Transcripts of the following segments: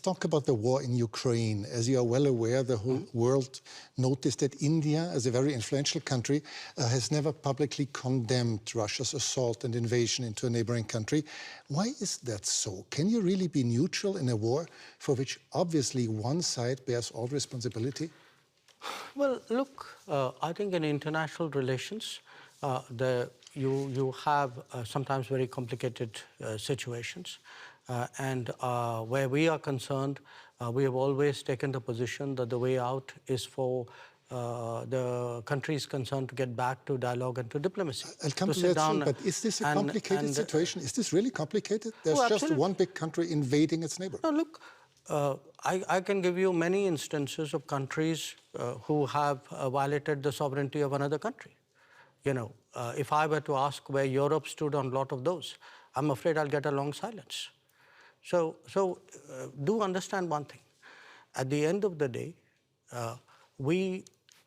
talk about the war in Ukraine. As you are well aware, the whole world noticed that India, as a very influential country, has never publicly condemned Russia's assault and invasion into a neighboring country. Why is that so? Can you really be neutral in a war for which obviously one side bears all responsibility? Well, look, I think in international relations, you have sometimes very complicated situations. And where we are concerned, we have always taken the position that the way out is for the countries concerned to get back to dialogue and to diplomacy. I'll come to that soon, but is this a complicated situation? Is this really complicated? There's just one big country invading its neighbor. No, look, I can give you many instances of countries who have violated the sovereignty of another country. You know, if I were to ask where Europe stood on a lot of those, I'm afraid I'll get a long silence. So do understand one thing. At the end of the day, we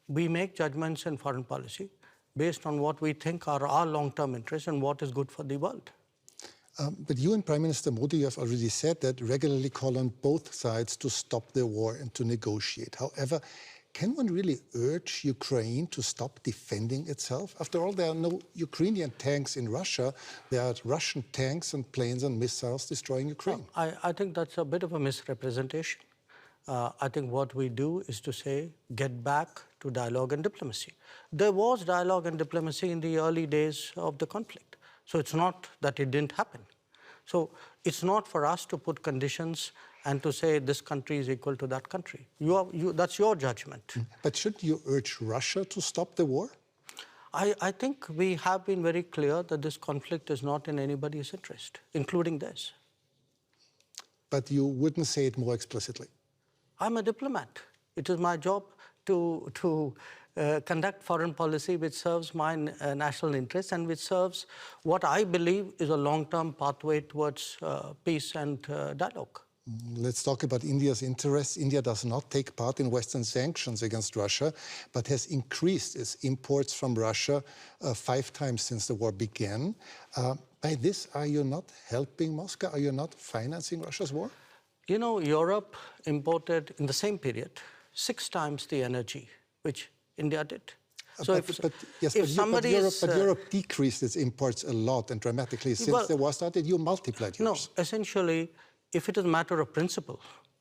make judgments in foreign policy based on what we think are our long-term interests and what is good for the world. But you and Prime Minister Modi have already said that regularly call on both sides to stop the war and to negotiate. However, can one really urge Ukraine to stop defending itself? After all, there are no Ukrainian tanks in Russia. There are Russian tanks and planes and missiles destroying Ukraine. I think that's a bit of a misrepresentation. I think what we do is to say, get back to dialogue and diplomacy. There was dialogue and diplomacy in the early days of the conflict. So it's not that it didn't happen. So it's not for us to put conditions and to say this country is equal to that country. That's your judgment. But should you urge Russia to stop the war? I think we have been very clear that this conflict is not in anybody's interest, including theirs. But you wouldn't say it more explicitly? I'm a diplomat. It is my job to conduct foreign policy which serves my national interests and which serves what I believe is a long-term pathway towards peace and dialogue. Let's talk about India's interests. India does not take part in Western sanctions against Russia, but has increased its imports from Russia 5 times since the war began. By this, are you not helping Moscow? Are you not financing Russia's war? You know, Europe imported in the same period 6 times the energy which India did. So but Europe decreased its imports a lot and dramatically since the war started. You multiplied yours. No, essentially, if it is a matter of principle,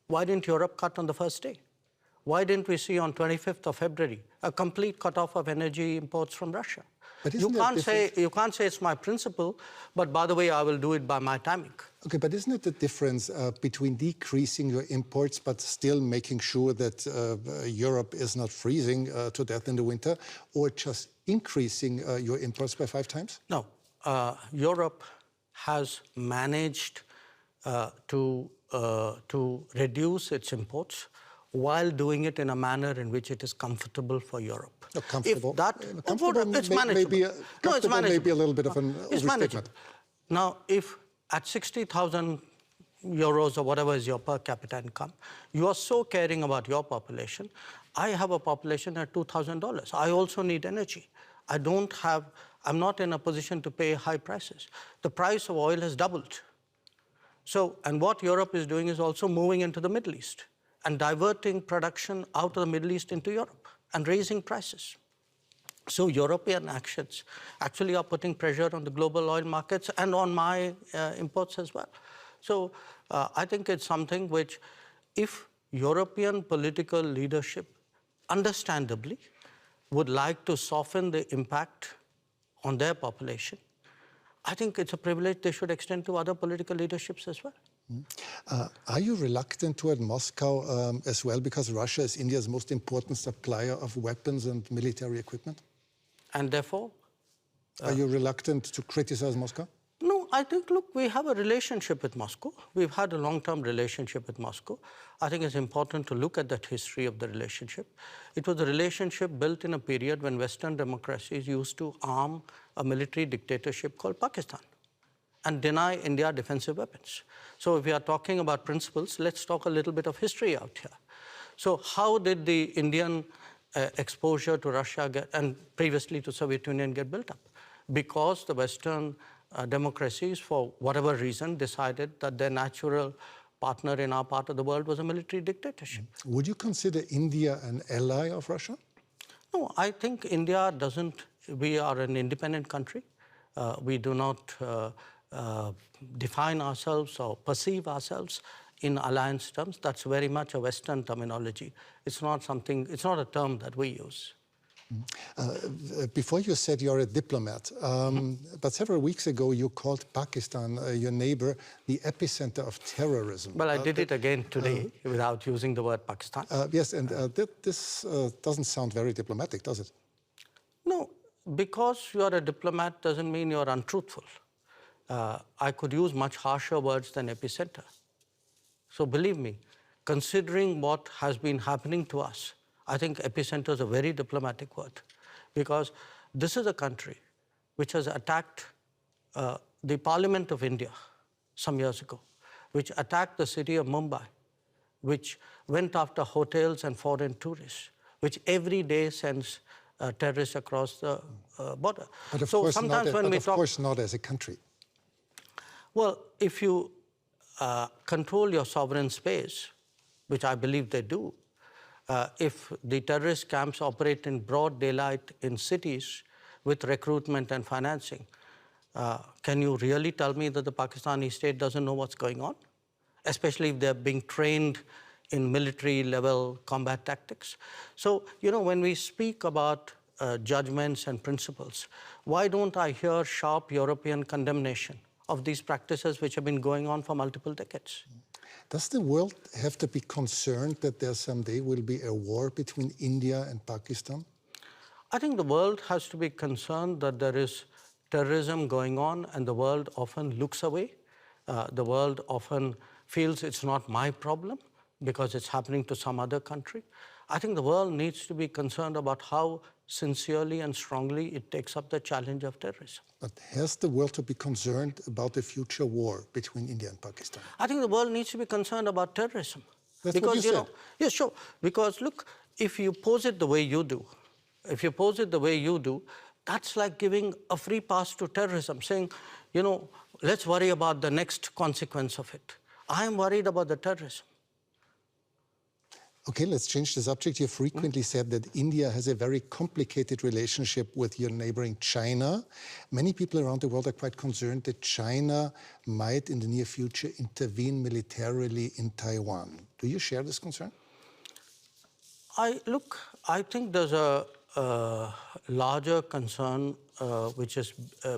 why didn't Europe cut on the first day? Why didn't we see on 25th of February a complete cutoff of energy imports from Russia? But you can't say it's my principle, but by the way, I will do it by my timing. Okay, but isn't it the difference between decreasing your imports but still making sure that Europe is not freezing to death in the winter, or just increasing your imports by 5 times? No, Europe has managed to reduce its imports while doing it in a manner in which it is comfortable for Europe. Comfortable? It's manageable. It's manageable. Maybe a little bit of an overstatement. Now, if at 60,000 euros or whatever is your per capita income, you are so caring about your population. I have a population at $2,000. I also need energy. I'm not in a position to pay high prices. The price of oil has doubled. So, and what Europe is doing is also moving into the Middle East and diverting production out of the Middle East into Europe and raising prices. So European actions actually are putting pressure on the global oil markets and on my imports as well. So I think it's something which, if European political leadership understandably would like to soften the impact on their population, I think it's a privilege they should extend to other political leaderships as well. Are you reluctant toward Moscow as well, because Russia is India's most important supplier of weapons and military equipment? And therefore? Are you reluctant to criticize Moscow? No, I think, look, we have a relationship with Moscow. We've had a long-term relationship with Moscow. I think it's important to look at that history of the relationship. It was a relationship built in a period when Western democracies used to arm a military dictatorship called Pakistan and deny India defensive weapons. So if we are talking about principles, let's talk a little bit of history out here. So how did the Indian exposure to Russia and previously to Soviet Union get built up? Because the Western democracies, for whatever reason, decided that their natural partner in our part of the world was a military dictatorship. Would you consider India an ally of Russia? No, I think India doesn't, we are an independent country. We do not define ourselves or perceive ourselves in alliance terms. That's very much a Western terminology. It's not something, it's not a term that we use. Before you said you're a diplomat, but several weeks ago you called Pakistan, your neighbor, the epicenter of terrorism. Well, I did it again today without using the word Pakistan. Yes, and this doesn't sound very diplomatic, does it? No, because you are a diplomat doesn't mean you're untruthful. I could use much harsher words than epicenter. So believe me, considering what has been happening to us, I think epicenter is a very diplomatic word, because this is a country which has attacked the Parliament of India some years ago, which attacked the city of Mumbai, which went after hotels and foreign tourists, which every day sends terrorists across the border. But of, so course, sometimes not, when but we of talk, course not as a country. well, if you control your sovereign space, which I believe they do, if the terrorist camps operate in broad daylight in cities with recruitment and financing, can you really tell me that the Pakistani state doesn't know what's going on? Especially if they're being trained in military-level combat tactics. So, you know, when we speak about judgments and principles, why don't I hear sharp European condemnation of these practices which have been going on for multiple decades? Does the world have to be concerned that there someday will be a war between India and Pakistan? I think the world has to be concerned that there is terrorism going on, and the world often looks away. The world often feels it's not my problem because it's happening to some other country. I think the world needs to be concerned about how sincerely and strongly it takes up the challenge of terrorism. But has the world to be concerned about the future war between India and Pakistan? I think the world needs to be concerned about terrorism. That's because, what you said. know, yeah, sure. Because look, if you pose it the way you do, that's like giving a free pass to terrorism, saying, you know, let's worry about the next consequence of it. I am worried about the terrorism. Okay, let's change the subject. You frequently said that India has a very complicated relationship with your neighboring China. Many people around the world are quite concerned that China might, in the near future, intervene militarily in Taiwan. Do you share this concern? I think there's a larger concern which is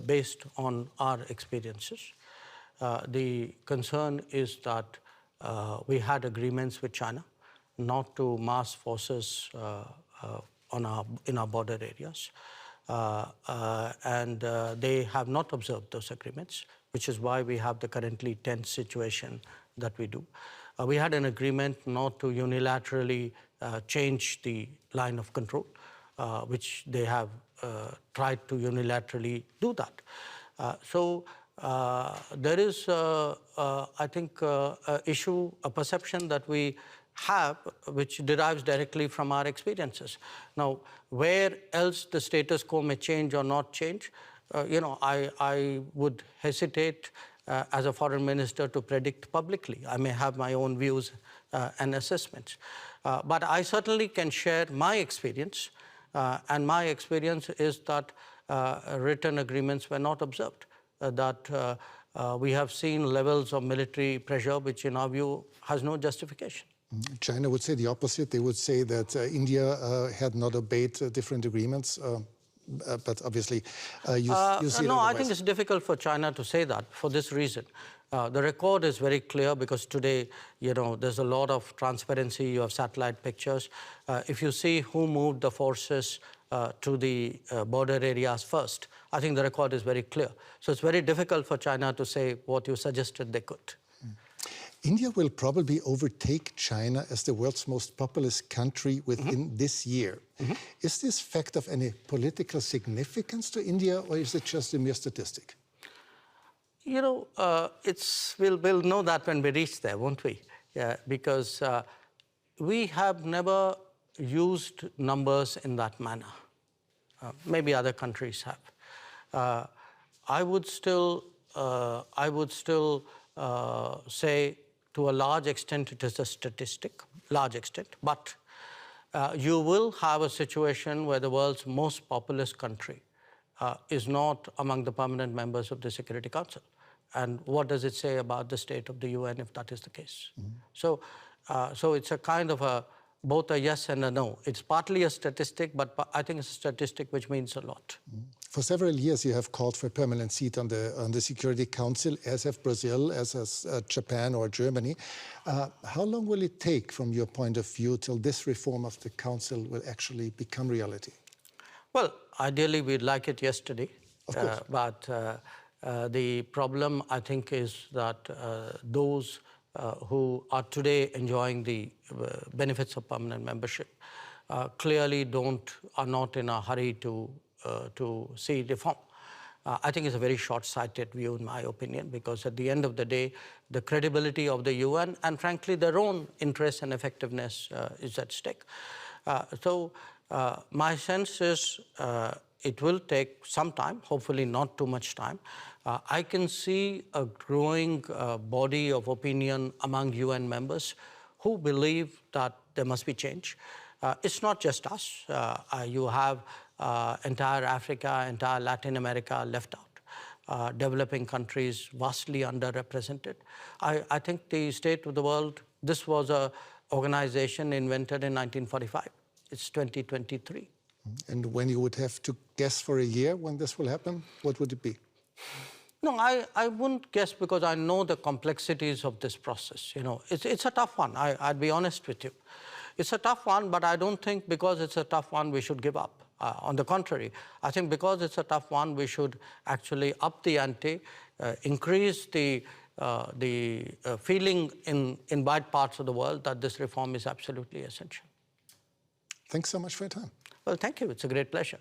based on our experiences. The concern is that we had agreements with China not to mass forces in our border areas. And they have not observed those agreements, which is why we have the currently tense situation that we do. We had an agreement not to unilaterally change the line of control, which they have tried to unilaterally do that. So there is, I think, a perception that we have, which derives directly from our experiences. Now, where else the status quo may change or not change, you know, I would hesitate as a foreign minister to predict publicly. I may have my own views and assessments. But I certainly can share my experience, and my experience is that written agreements were not observed, that we have seen levels of military pressure which in our view has no justification. China would say the opposite. They would say that India had not obeyed different agreements, but obviously you see it No, I otherwise. think it's difficult for China to say that for this reason. The record is very clear because today, you know, there's a lot of transparency. You have satellite pictures. If you see who moved the forces to the border areas first, I think the record is very clear. So it's very difficult for China to say what you suggested they could. India will probably overtake China as the world's most populous country within this year. Is this fact of any political significance to India, or is it just a mere statistic? You know, we'll know that when we reach there, won't we? Yeah, because we have never used numbers in that manner. Maybe other countries have. I would still say to a large extent, it is a statistic, large extent. But you will have a situation where the world's most populous country is not among the permanent members of the Security Council. And what does it say about the state of the UN if that is the case? So it's a kind of both a yes and a no. It's partly a statistic, but I think it's a statistic which means a lot. For several years, you have called for a permanent seat on the Security Council, as have Brazil, as has Japan or Germany. How long will it take, from your point of view, till this reform of the Council will actually become reality? Well, ideally, we'd like it yesterday. Of course. But the problem, I think, is that those who are today enjoying the benefits of permanent membership clearly are not in a hurry to see reform. I think it's a very short-sighted view, in my opinion, because at the end of the day, the credibility of the UN and, frankly, their own interests and effectiveness is at stake. So my sense is it will take some time, hopefully not too much time. I can see a growing body of opinion among UN members who believe that there must be change. It's not just us. You have entire Africa, entire Latin America left out. Developing countries vastly underrepresented. I think the state of the world, this was an organization invented in 1945. It's 2023. And when you would have to guess for a year when this will happen, what would it be? No, I wouldn't guess, because I know the complexities of this process. You know, it's a tough one. I'd be honest with you. It's a tough one, but I don't think because it's a tough one we should give up. On the contrary, I think because it's a tough one, we should actually up the ante, increase the feeling in wide parts of the world that this reform is absolutely essential. Thanks so much for your time. Well, thank you. It's a great pleasure.